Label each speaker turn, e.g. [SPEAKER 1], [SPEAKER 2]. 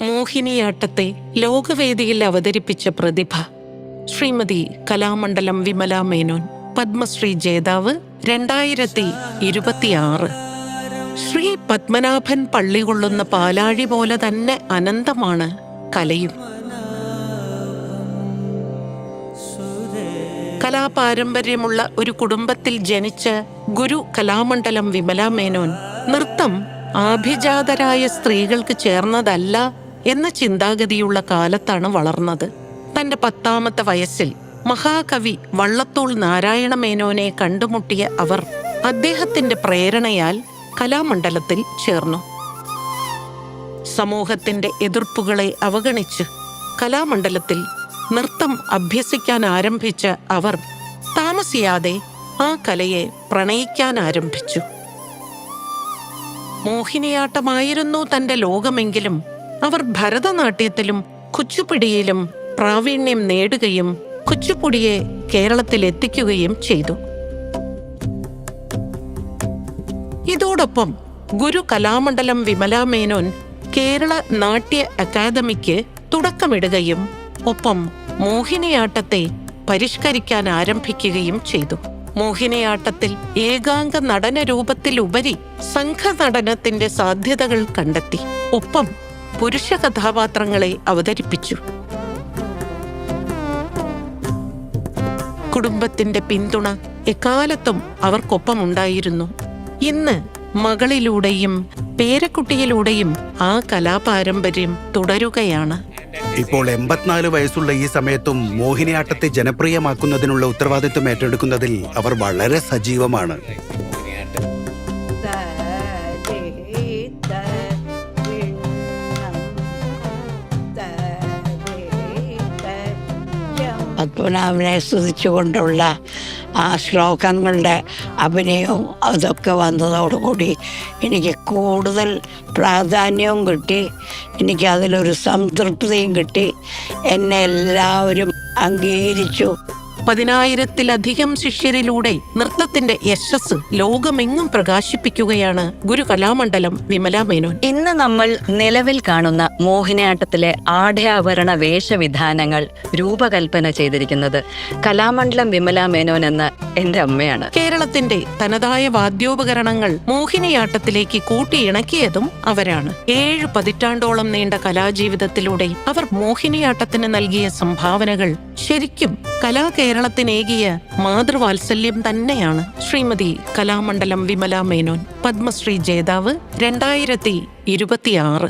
[SPEAKER 1] മോഹിനിയാട്ടത്തെ ലോകവേദിയിൽ അവതരിപ്പിച്ച പ്രതിഭ ശ്രീമതി കലാമണ്ഡലം വിമല മേനോൻ, പത്മശ്രീ ജേതാവ് 2026. ശ്രീ പത്മനാഭൻ പള്ളി കൊള്ളുന്ന പാലാഴി പോലെ തന്നെ അനന്തമാണ് കലയും. കലാപാരമ്പര്യമുള്ള ഒരു കുടുംബത്തിൽ ജനിച്ച ഗുരു കലാമണ്ഡലം വിമല മേനോൻ നൃത്തം ആഭിജാതരായ സ്ത്രീകൾക്ക് ചേർന്നതല്ല എന്ന ചിന്താഗതിയുള്ള കാലത്താണ് വളർന്നത്. തന്റെ 10ാമത്തെ വയസ്സിൽ മഹാകവി വള്ളത്തോൾ നാരായണ മേനോനെ കണ്ടുമുട്ടിയ അവർ അദ്ദേഹത്തിന്റെ പ്രേരണയാൽ കലാമണ്ഡലത്തിൽ ചേർന്നു. സമൂഹത്തിന്റെ എതിർപ്പുകളെ അവഗണിച്ച് കലാമണ്ഡലത്തിൽ നൃത്തം അഭ്യസിക്കാൻ ആരംഭിച്ച അവർ താമസിയാതെ ആ കലയെ പ്രണയിക്കാൻ ആരംഭിച്ചു. മോഹിനിയാട്ടമായിരുന്നു തന്റെ ലോകമെങ്കിലും അവർ ഭരതനാട്യത്തിലും കുച്ചിപ്പുടിയിലും പ്രാവീണ്യം നേടുകയും കുച്ചിപ്പുടിയെ കേരളത്തിൽ എത്തിക്കുകയും ചെയ്തു. ഇതോടൊപ്പം ഗുരു കലാമണ്ഡലം വിമല മേനോൻ കേരള നാട്യ അക്കാദമിക്ക് തുടക്കമിടുകയും ഒപ്പം മോഹിനിയാട്ടത്തെ പരിഷ്കരിക്കാൻ ആരംഭിക്കുകയും ചെയ്തു. മോഹിനിയാട്ടത്തിൽ ഏകാംഗ നടന രൂപത്തിലുപരി സംഘനടനത്തിന്റെ സാധ്യതകൾ കണ്ടെത്തി. ഒപ്പം പുരുഷ കഥാപാത്രങ്ങളെ അവതരിപ്പിച്ചു. കുടുംബത്തിന്റെ പിന്തുണ എക്കാലത്തും അവർക്കൊപ്പമുണ്ടായിരുന്നു. ഇന്ന് മകളിലൂടെയും പേരക്കുട്ടിയിലൂടെയും ആ കലാപാരമ്പര്യം തുടരുകയാണ്.
[SPEAKER 2] ഇപ്പോൾ 84 വയസ്സുള്ള ഈ സമയത്തും മോഹിനിയാട്ടത്തെ ജനപ്രിയമാക്കുന്നതിനുള്ള ഉത്തരവാദിത്വം ഏറ്റെടുക്കുന്നതിൽ അവർ വളരെ സജീവമാണ്.
[SPEAKER 3] പത്മനാഭനെ സ്തുതിച്ചുകൊണ്ടുള്ള ആ ശ്ലോകങ്ങളുടെ അഭിനയവും അതൊക്കെ വന്നതോടുകൂടി എനിക്ക് കൂടുതൽ പ്രാധാന്യവും കിട്ടി. എനിക്കതിലൊരു സംതൃപ്തിയും കിട്ടി. എന്നെ എല്ലാവരും അംഗീകരിച്ചു.
[SPEAKER 1] 10,000-ത്തിലധികം ശിഷ്യരിലൂടെ നൃത്തത്തിന്റെ യശസ് ലോകമെങ്ങും പ്രകാശിപ്പിക്കുകയാണ് ഗുരു കലാമണ്ഡലം വിമല മേനോൻ.
[SPEAKER 4] ഇന്ന് നമ്മൾ നിലവിൽ കാണുന്ന മോഹിനിയാട്ടത്തിലെ ആഢ്യാഭരണ വേഷവിധാനങ്ങൾ രൂപകൽപ്പന ചെയ്തിരിക്കുന്നത് കലാമണ്ഡലം വിമല മേനോൻ എന്ന എന്റെ അമ്മയാണ്.
[SPEAKER 1] കേരളത്തിന്റെ തനതായ വാദ്യോപകരണങ്ങൾ മോഹിനിയാട്ടത്തിലേക്ക് കൂട്ടിയിണക്കിയതും അവരാണ്. 7 പതിറ്റാണ്ടോളം നീണ്ട കലാജീവിതത്തിലൂടെ അവർ മോഹിനിയാട്ടത്തിന് നൽകിയ സംഭാവനകൾ ശരിക്കും കേരളത്തിനേകിയ മാതൃവാത്സല്യം തന്നെയാണ്. ശ്രീമതി കലാമണ്ഡലം വിമല മേനോൻ, പത്മശ്രീ ജേതാവ് 2026.